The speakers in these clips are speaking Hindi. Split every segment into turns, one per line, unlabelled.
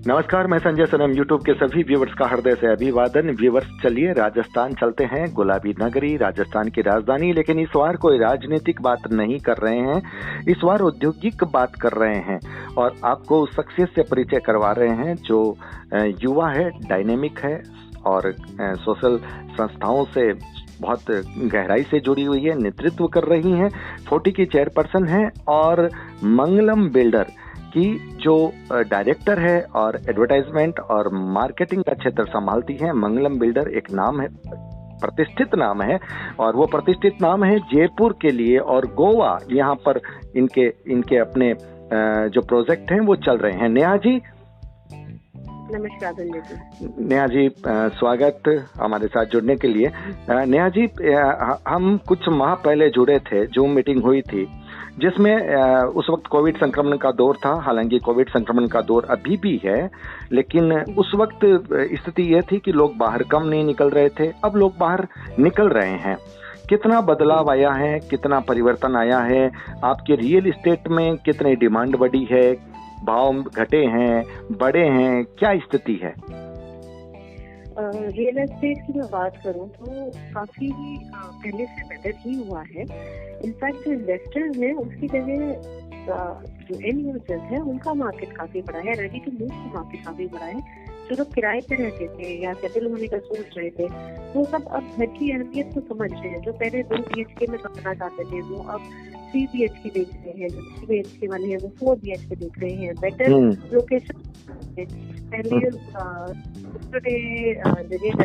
नमस्कार, मैं संजय सनम। यूट्यूब के सभी व्यूवर्स का हृदय से अभिवादन। व्यूवर्स, चलिए राजस्थान चलते हैं। गुलाबी नगरी, राजस्थान की राजधानी। लेकिन इस बार कोई राजनीतिक बात नहीं कर रहे हैं, इस बार औद्योगिक बात कर रहे हैं और आपको उस शख्सियत से परिचय करवा रहे हैं जो युवा है, डायनेमिक है और सोशल संस्थाओं से बहुत गहराई से जुड़ी हुई है, नेतृत्व कर रही हैं, 40 की चेयरपर्सन है और मंगलम बिल्डर की जो डायरेक्टर है और एडवर्टाइजमेंट और मार्केटिंग का क्षेत्र संभालती है। मंगलम बिल्डर एक नाम है, प्रतिष्ठित नाम है और वो प्रतिष्ठित नाम है जयपुर के लिए और गोवा। यहाँ पर इनके अपने जो प्रोजेक्ट हैं वो चल रहे हैं। नेहा जी,
नमस्कार संजय जी।
नेहा जी, स्वागत हमारे साथ जुड़ने के लिए। नेहा जी, हम कुछ माह पहले जुड़े थे, जूम मीटिंग हुई थी जिसमें उस वक्त कोविड संक्रमण का दौर था। हालांकि कोविड संक्रमण का दौर अभी भी है, लेकिन उस वक्त स्थिति यह थी कि लोग बाहर कम नहीं निकल रहे थे। अब लोग बाहर निकल रहे हैं। कितना बदलाव आया है, कितना परिवर्तन आया है? आपके रियल एस्टेट में कितनी डिमांड बढ़ी है, भाव घटे हैं, बढ़े हैं, क्या स्थिति है?
रियल एस्टेट की मैं बात करूं तो काफी पहले से बेहतर ही हुआ है। इनफैक्ट जो इन्वेस्टर्स हैं उसकी जगह जो एंड यूजर्स है उनका मार्केट काफी बड़ा है, रेडी टू मूव का मार्केट काफी बड़ा है। जो लोग किराए पे रहते थे या सेटल होने का सोच रहे थे वो सब अब घर की अहमियत को समझ रहे हैं। जो पहले 2 BHK में करना चाहते थे वो अब 3 BHK देख रहे हैं, जो 3 BHK वाले हैं वो 4 BHK देख रहे हैं। बेटर लोकेशन, पहले जगह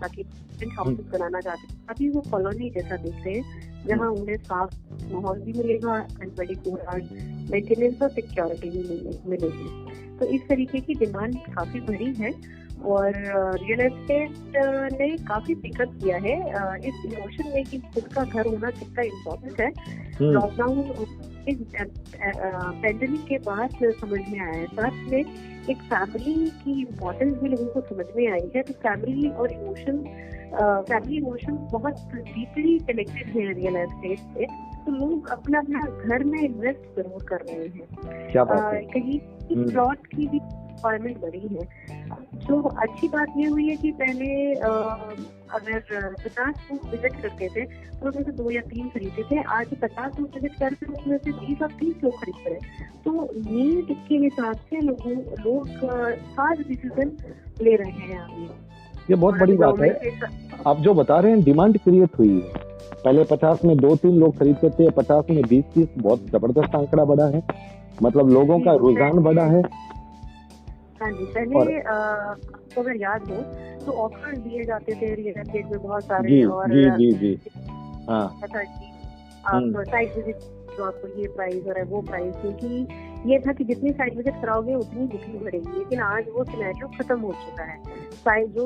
ताकि हाउसेस बनाना चाहते हैं, अभी वो कॉलोनी जैसा देख रहे हैं जहाँ उन्हें साफ माहौल भी मिलेगा एंड 24 आवर्स मेंटेनेंस और सिक्योरिटी भी मिलेगी। तो इस तरीके की डिमांड काफी बड़ी है और रियल एस्टेट ने काफी पिकअप किया है इस इमोशन में कि खुद का घर होना कितना इम्पोर्टेंट है। लॉकडाउन इस पैंडेमिक के बाद समझ में आया है। साथ में एक फैमिली की इम्पोर्टेंस भी लोगों को समझ में आई है। तो फैमिली और फैमिली इमोशन बहुत डीपली कनेक्टेड है रियल एस्टेट से। तो लोग अपना घर में इन्वेस्ट जरूर कर रहे हैं।
क्या बात है?
कहीं प्लॉट की भी रिक्वायरमेंट बढ़ी है। जो अच्छी बात ये हुई है कि पहले अगर 50 लोग विजिट करते थे तो उसमें से 2 या 3 खरीदते थे। आज 50 लोग विजिट करते हैं उसमें से 20 और 30 लोग खरीद रहे। तो नीड के हिसाब से लोग फास्ट डिसीजन ले रहे हैं अभी।
ये बहुत बड़ी बात है। आप जो बता रहे हैं, डिमांड क्रिएट हुई है। पहले 50 में 2-3 लोग खरीदते थे, 50 में 20-30, बहुत जबरदस्त आंकड़ा बढ़ा है। मतलब लोगों का रुझान बढ़ा है।
हाँ जी, पहले आपको अगर याद हो तो ऑफर्स दिए जाते थे रियल एस्टेट में बहुत सारे।
जी,
और
जी। हाँ,
आप साइट विजिट तो आपको ये प्राइस और वो प्राइस, क्योंकि ये था कि जितनी साइट विजिट कराओगे उतनी बुकिंग बढ़ेगी। लेकिन आज वो सिनेरियो खत्म हो चुका है। साइट जो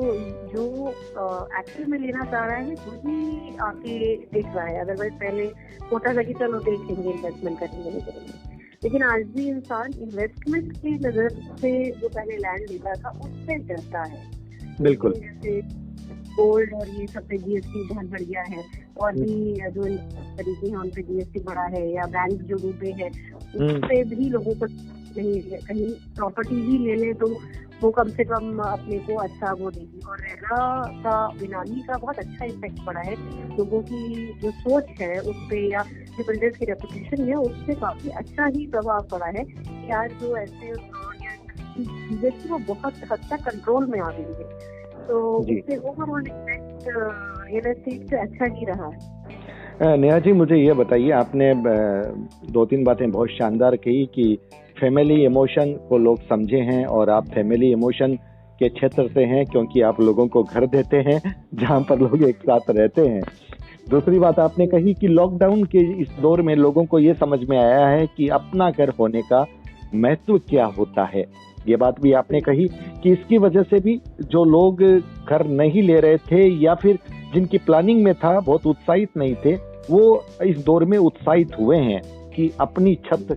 एक्टिव में लेना चाह रहा है वही आके देख रहा है। अदरवाइज पहले होता था कि चलो देखेंगे, इन्वेस्टमेंट करेंगे। लेकिन आज भी इंसान इन्वेस्टमेंट की नजर से जो पहले लैंड लेता था उससे डरता है।
बिल्कुल।
जैसे गोल्ड और ये सब पे GST बहुत बढ़ गया है और भी जो तरीके हैं उन पे GST बढ़ा है, या बैंक जो डूबे हैं उस पे भी लोगों को कहीं प्रॉपर्टी ही ले लें तो वो कम से कम अपने को अच्छा वो देगी। और रेरा का, बिनामी का बहुत अच्छा इफेक्ट पड़ा है। लोगों की जो सोच है उस पे या जो बिल्डर्स की रेपुटेशन है उस पे काफी अच्छा ही प्रभाव पड़ा है कि आज जो ऐसे चीजें थी वो बहुत हद तक कंट्रोल में आ गई है। तो उससे ओवरऑल इफेक्ट रियल एस्टेट से अच्छा ही रहा है।
नेहा जी, मुझे ये बताइए, आपने 2-3 बातें बहुत शानदार कही कि फैमिली इमोशन को लोग समझे हैं और आप फैमिली इमोशन के क्षेत्र से हैं क्योंकि आप लोगों को घर देते हैं जहां पर लोग एक साथ रहते हैं। दूसरी बात आपने कही कि लॉकडाउन के इस दौर में लोगों को ये समझ में आया है कि अपना घर होने का महत्व क्या होता है। ये बात भी आपने कही कि इसकी वजह से भी जो लोग घर नहीं ले रहे थे या फिर जिनकी प्लानिंग में था, बहुत उत्साहित नहीं थे, वो इस दौर में उत्साहित हुए हैं कि अपनी छत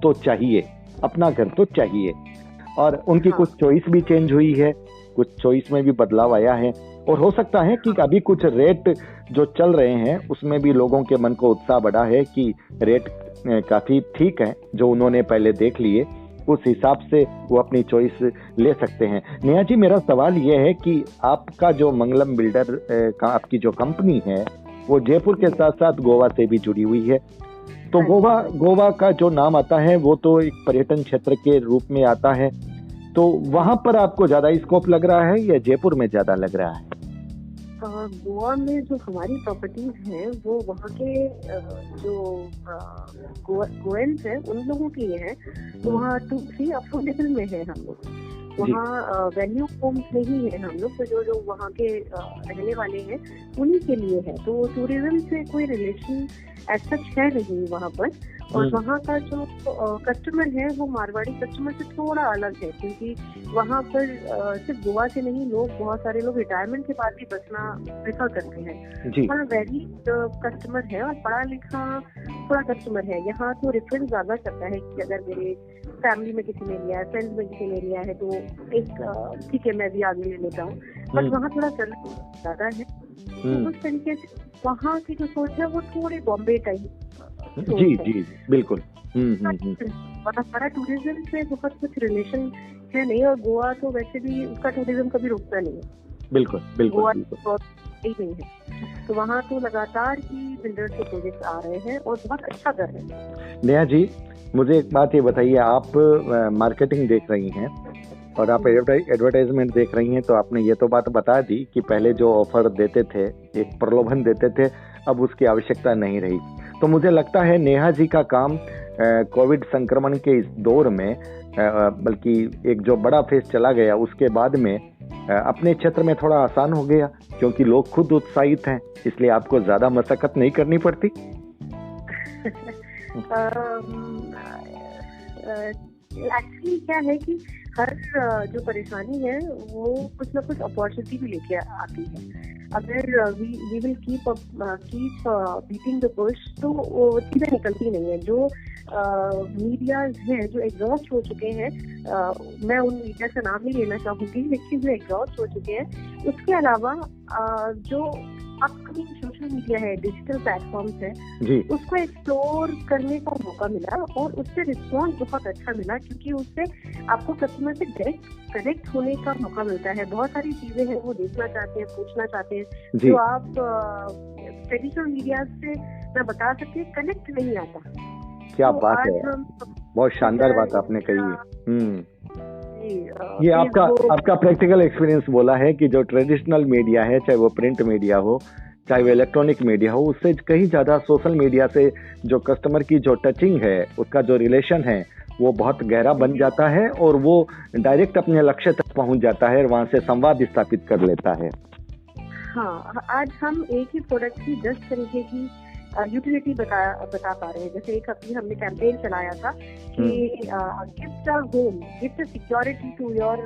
तो चाहिए, अपना घर तो चाहिए। और उनकी कुछ चॉइस भी चेंज हुई है, कुछ चॉइस में भी बदलाव आया है और हो सकता है कि अभी कुछ रेट जो चल रहे हैं उसमें भी लोगों के मन को उत्साह बढ़ा है कि रेट काफी ठीक है जो उन्होंने पहले देख लिए। उस हिसाब से वो अपनी चॉइस ले सकते हैं। नेहा जी, मेरा सवाल ये है कि आपका जो मंगलम बिल्डर का आपकी जो कंपनी है वो जयपुर के साथ साथ गोवा से भी जुड़ी हुई है, तो गोवा का जो नाम आता है वो तो एक पर्यटन क्षेत्र के रूप में आता है, तो वहां पर आपको ज्यादा स्कोप लग रहा है या जयपुर में ज्यादा लग रहा है?
गोवा में जो हमारी प्रॉपर्टीज हैं वो वहाँ के जो गोयंस हैं उन लोगों के लिए हैं, तो वहाँ 2-3 अफोर्डेबल में है हम लोग। वहाँ वैल्यू होम्स नहीं है हम लोग, तो जो वहाँ के रहने वाले हैं उन्हीं के लिए है, तो टूरिज्म से कोई रिलेशन एज सच है नहीं वहाँ पर। और वहाँ का जो कस्टमर है वो मारवाड़ी कस्टमर से थोड़ा अलग है, क्योंकि वहाँ पर सिर्फ गोवा से नहीं, बहुत सारे लोग रिटायरमेंट के बाद भी बसना प्रेफर करते हैं। वहाँ वेरी कस्टमर है और पढ़ा लिखा थोड़ा कस्टमर है। यहाँ तो रेफरेंस ज्यादा करता है कि अगर मेरे फैमिली में किसी ने लिया है, फ्रेंड्स में किसी ने लिया है, तो एक ठीक है मैं भी आगे ले लेता हूँ। बट वहाँ थोड़ा सर्विस ज्यादा है, तो उस तरीके से वहाँ की जो सोच है वो थोड़ी बॉम्बे टाइप।
जी बिल्कुल।
हमारा टूरिज्म से बहुत कुछ रिलेशन है नहीं, और गोवा तो वैसे भी उसका टूरिज्म कभी रुकता नहीं है।
बिल्कुल
गोवा बहुत ही नहीं है, तो वहाँ तो लगातार ही बिल्डर्स के प्रोजेक्ट आ रहे हैं और बहुत अच्छा कर रहे हैं।
नेहा जी, मुझे एक बात ये बताइए, आप मार्केटिंग देख रही हैं और आप एडवर्टाइजमेंट देख रही हैं, तो आपने ये तो बात बता दी कि पहले जो ऑफर देते थे, एक प्रलोभन देते थे, अब उसकी आवश्यकता नहीं रही। तो मुझे लगता है नेहा जी का काम कोविड संक्रमण के इस दौर में, बल्कि एक जो बड़ा फेज चला गया उसके बाद में, अपने क्षेत्र में थोड़ा आसान हो गया, क्योंकि लोग खुद उत्साहित हैं, इसलिए आपको ज्यादा मशक्कत नहीं करनी पड़ती।
एक्चुअली क्या है कि हर जो परेशानी है वो कुछ ना कुछ अपॉर्चुनिटी भी लेके आती है। अगर we will keep beating the bush, तो वो चीजें निकलती नहीं है। जो मीडियाज हैं जो एग्जॉस्ट हो चुके हैं, मैं उन मीडिया का नाम नहीं लेना चाहूंगी, लेकिन जो एग्जॉस्ट हो चुके हैं, उसके अलावा जो अपकमिंग सोशल मीडिया है, डिजिटल प्लेटफॉर्म्स है, उसको एक्सप्लोर करने का मौका मिला और उससे रिस्पॉन्स बहुत अच्छा मिला, क्योंकि उससे आपको कस्टमर से डायरेक्ट कनेक्ट होने का मौका मिलता है। बहुत सारी चीजें हैं वो देखना चाहते हैं, पूछना चाहते हैं, जो आप ट्रेडिशनल मीडिया से मैं बता सकती हूँ कनेक्ट नहीं आता।
क्या बात है, बहुत शानदार बात आपने कही है। ये आपका प्रैक्टिकल एक्सपीरियंस बोला है कि जो ट्रेडिशनल मीडिया है, चाहे वो प्रिंट मीडिया हो, चाहे वो इलेक्ट्रॉनिक मीडिया हो, उससे कहीं ज्यादा सोशल मीडिया से जो कस्टमर की जो टचिंग है, उसका जो रिलेशन है, वो बहुत गहरा बन जाता है और वो डायरेक्ट अपने लक्ष्य तक पहुंच जाता है और वहां से संवाद स्थापित कर लेता है।
हाँ, आज हम एक ही प्रोडक्ट की 10 तरीके की यूटिलिटी बता पा रहे हैं। जैसे एक अभी हमने कैंपेन चलाया था कि gift a home, gift security to your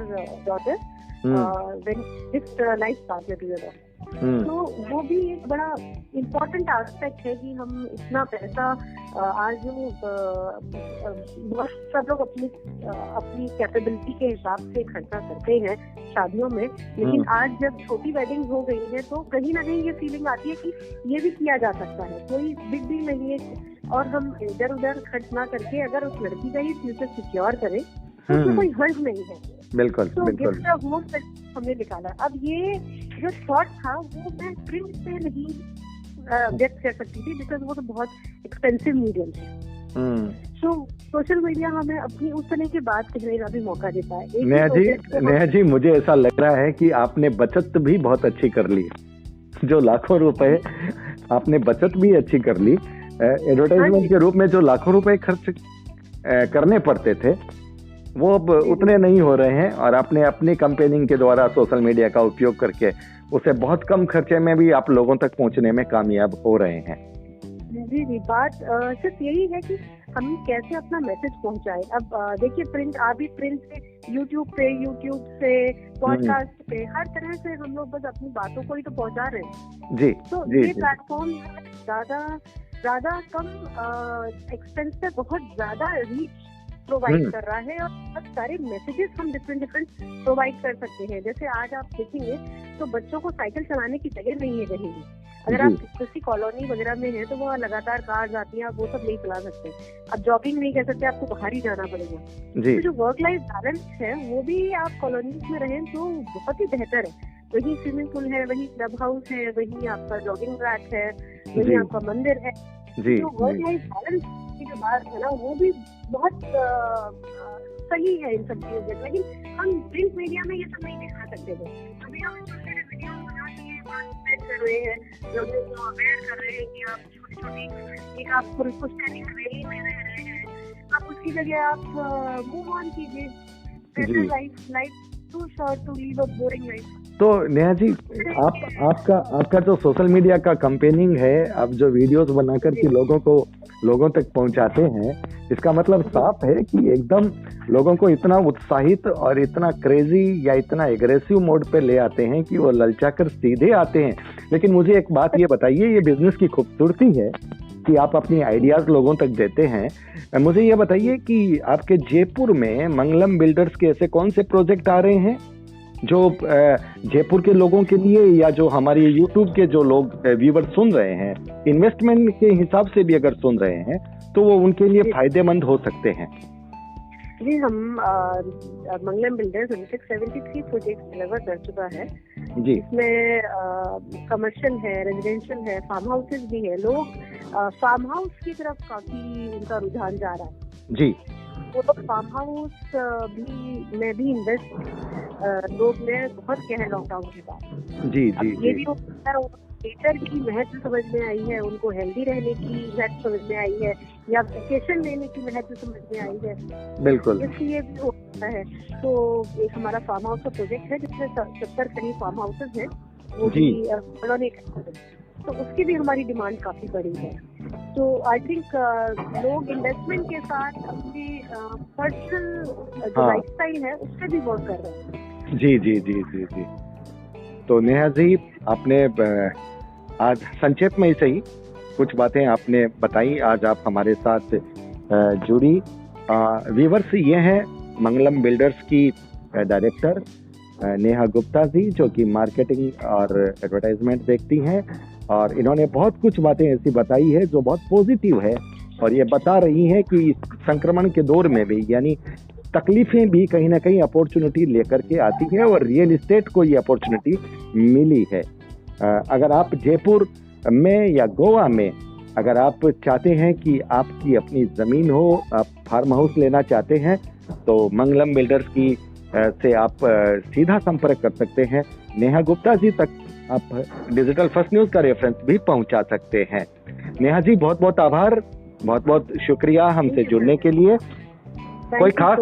daughter, when gift life partner to your daughter. तो वो भी एक बड़ा इम्पोर्टेंट एस्पेक्ट है कि हम इतना पैसा आज जो बहुत सब लोग अपनी कैपेबिलिटी के हिसाब से खर्चा करते हैं शादियों में, लेकिन आज जब छोटी वेडिंग हो गई है तो कहीं ना कहीं ये फीलिंग आती है कि ये भी किया जा सकता है, कोई बिग डील नहीं है, और हम इधर उधर खर्च ना करके अगर उस लड़की का ही फ्यूचर सिक्योर करें तो उसमें कोई हर्ज नहीं है।
बिल्कुल,
तो गिफ्ट होम हमने निकाला। अब ये जो थॉट था वो मैं प्रिंट पे नहीं व्यक्त कर सकती थी, बिकॉज वो तो बहुत एक्सपेंसिव मीडियम है। तो सोशल मीडिया हमें अपनी उस तरह की बात कहने का भी मौका देता है।
नेहा जी, मुझे ऐसा लग रहा है कि आपने बचत भी बहुत अच्छी कर ली। जो लाखों रुपए आपने बचत भी अच्छी कर ली। एडवर्टाइजमेंट के रूप में जो लाखों रुपए खर्च करने पड़ते थे वो अब उतने नहीं हो रहे हैं, और आपने अपनी कंपेनिंग के द्वारा सोशल मीडिया का उपयोग करके उसे बहुत कम खर्चे में भी आप लोगों तक पहुंचने में कामयाब हो रहे हैं।
जी, बात सिर्फ यही है कि हम कैसे अपना मैसेज पहुंचाएं। अब देखिए, प्रिंट से यूट्यूब से पॉडकास्ट पे, हर तरह से हम लोग बस अपनी बातों को ही तो पहुंचा रहे हैं।
जी,
तो ये प्लेटफॉर्म ज्यादा कम एक्सपेंस पे बहुत ज्यादा रीच प्रोवाइड कर रहा है, और बहुत सारे मैसेजेस हम डिफरेंट प्रोवाइड कर सकते हैं। जैसे आज आप देखेंगे तो बच्चों को साइकिल चलाने की जगह नहीं है कहीं भी। अगर आप किसी कॉलोनी वगैरह में हैं तो वहाँ लगातार कार्स आती हैं, आप वो सब नहीं चला सकते, आप जॉगिंग नहीं कर सकते, आपको बाहर ही जाना पड़ेगा। तो जो वर्क लाइफ बैलेंस है वो भी आप कॉलोनीज में रहें तो बहुत ही बेहतर है। वही स्विमिंग पूल है, वही क्लब हाउस है, वही आपका जॉगिंग ट्रैक है, वही आपका मंदिर है। जो वर्क लाइफ बैलेंस की जो बात है ना वो भी बहुत सही है इन सब चीजों से, लेकिन हम प्रिंट मीडिया में ये सब नहीं दिखा सकते थे। अभी हम वीडियो बना के बात कर रहे हैं, लोगों को अवेयर कर रहे हैं कि आप छोटी छोटी एक आप स्टैंडिंग रैली में रह रहे हैं, आप उसकी जगह आप मूव ऑन कीजिए, better life too short to leave a boring life.
तो नेहा जी, आपका जो सोशल मीडिया का कैंपेनिंग है, आप जो वीडियोस बनाकर के लोगों तक पहुंचाते हैं, इसका मतलब साफ है कि एकदम लोगों को इतना उत्साहित और इतना क्रेजी या इतना एग्रेसिव मोड पे ले आते हैं कि वो ललचाकर सीधे आते हैं। लेकिन मुझे एक बात ये बताइए, ये बिजनेस की खूबसूरती है कि आप अपनी आइडियाज लोगों तक देते हैं। मुझे ये बताइए कि आपके जयपुर में मंगलम बिल्डर्स के ऐसे कौन से प्रोजेक्ट आ रहे हैं जो जयपुर के लोगों के लिए, या जो हमारे यूट्यूब के जो लोग व्यूवर सुन रहे हैं, इन्वेस्टमेंट के हिसाब से भी अगर सुन रहे हैं तो वो उनके लिए फायदेमंद हो सकते हैं?
जी, हम मंगलम बिल्डर्स 73 प्रोजेक्ट डिलीवर कर चुका है जी। इसमें कमर्शियल है, रेजिडेंशियल है, फार्म हाउसेस भी है। लोग फार्म हाउस की तरफ काफी उनका रुझान जा रहा है
जी।
वो लोग फार्म हाउस भी इन्वेस्ट लोग ने बहुत किया है लॉकडाउन के बाद जी। ये भी नेचर की महत्व समझ में आई है, उनको हेल्दी रहने की महत्व समझ में आई है, या वेकेशन लेने की महत्व समझ में आई है।
बिल्कुल,
इसलिए भी होता है। तो एक हमारा फार्म हाउस का प्रोजेक्ट है जिसमें 70 करीब फार्म हाउसेस हैं, वो भी कॉलोनी, तो उसकी भी हमारी डिमांड काफी बड़ी है। तो आई थिंक लोग इन्वेस्टमेंट के साथ अपने पर्सनल जो लाइफस्टाइल है उस पर भी वर्क कर रहे हैं। जी जी जी जी जी।
तो नेहा जी, आपने आज संक्षेप में ही सही कुछ बातें आपने बताई, आज आप हमारे साथ जुड़ी। व्यूअर्स, ये हैं मंगलम बिल्डर्स की डायरेक्टर नेहा गुप्ता जी, जो कि मार्केटिंग और एडवर्टाइजमेंट देखती हैं, और इन्होंने बहुत कुछ बातें ऐसी बताई है जो बहुत पॉजिटिव है, और ये बता रही हैं कि संक्रमण के दौर में भी, यानी तकलीफें भी कहीं ना कहीं अपॉर्चुनिटी लेकर के आती है, और रियल एस्टेट को ये अपॉर्चुनिटी मिली है। अगर आप जयपुर में या गोवा में अगर आप चाहते हैं कि आपकी अपनी ज़मीन हो, आप फार्म हाउस लेना चाहते हैं, तो मंगलम बिल्डर्स की से आप सीधा संपर्क कर सकते हैं। नेहा गुप्ता जी तक आप डिजिटल फर्स्ट न्यूज़ का रेफरेंस भी पहुंचा सकते हैं। नेहा जी, बहुत बहुत आभार, बहुत बहुत शुक्रिया हमसे जुड़ने के लिए। कोई खास,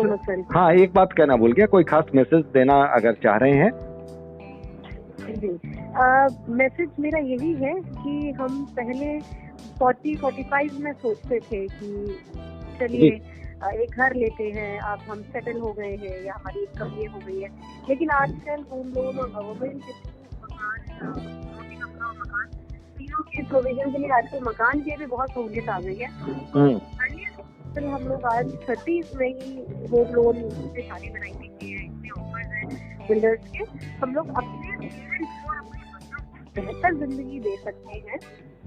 हाँ, एक बात कहना भूल गया, कोई खास मैसेज देना अगर चाह रहे हैं?
मैसेज मेरा यही है कि हम पहले 40-45 में सोचते थे कि चलिए एक घर लेते हैं, अब हम सेटल हो गए हैं या हमारी इनकम ये हो गई है, लेकिन आजकल होम लोन और गवर्नमेंट तीनों के प्रोविजन के लिए आजकल मकान की भी बहुत सहूलियत आ गई है। तो हम लोग आज 30 में ही होम लोन से शादी बनाई देती है, इतने ऑफर्स हैं बिल्डर्स के। हम लोग अपने बेहतर जिंदगी दे सकते हैं।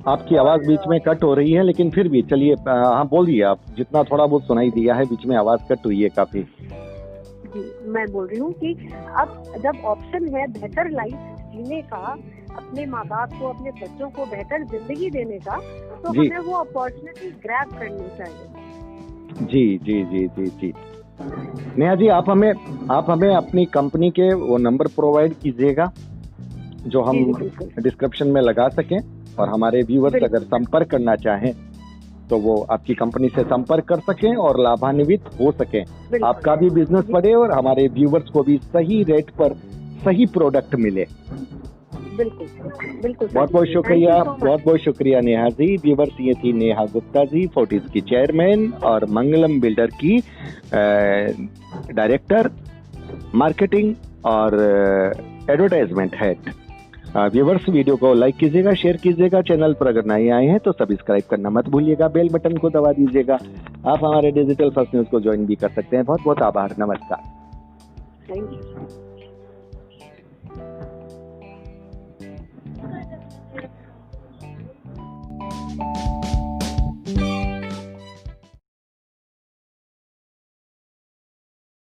आपकी आवाज बीच में कट हो रही है, लेकिन फिर भी चलिए, हाँ बोलिए आप, जितना थोड़ा बहुत सुनाई दिया है, बीच में आवाज कट हुई है काफी।
जी, मैं बोल रही हूँ कि अब जब ऑप्शन है बेहतर लाइफ जीने का, अपने माँ बाप को, अपने बच्चों को बेहतर जिंदगी देने का, तो हमें वो अपॉर्चुनिटी ग्रैब करनी चाहिए।
जी जी जी जी जी। नेहा जी, आप हमें अपनी कंपनी के वो नंबर प्रोवाइड कीजिएगा जो हम डिस्क्रिप्शन में लगा सकें, और हमारे व्यूअर्स अगर संपर्क करना चाहें तो वो आपकी कंपनी से संपर्क कर सकें और लाभान्वित हो सकें, आपका भी बिजनेस बढ़े और हमारे व्यूअर्स को भी सही रेट पर सही प्रोडक्ट मिले।
बिल्कुल बिल्कुल।
बहुत बहुत शुक्रिया, बहुत बहुत शुक्रिया नेहा जी। व्यूअर्स, ये थी नेहा गुप्ता जी, फोर्टिस की चेयरमैन और मंगलम बिल्डर की डायरेक्टर मार्केटिंग और एडवर्टाइजमेंट हेड। व्यूअर्स, वीडियो को लाइक कीजिएगा, शेयर कीजिएगा, चैनल पर अगर नए आए हैं तो सब्सक्राइब करना मत भूलिएगा, बेल बटन को दबा दीजिएगा। आप हमारे डिजिटल फर्स्ट न्यूज़ को ज्वाइन भी कर सकते हैं। बहुत बहुत आभार, नमस्कार।
Thank you.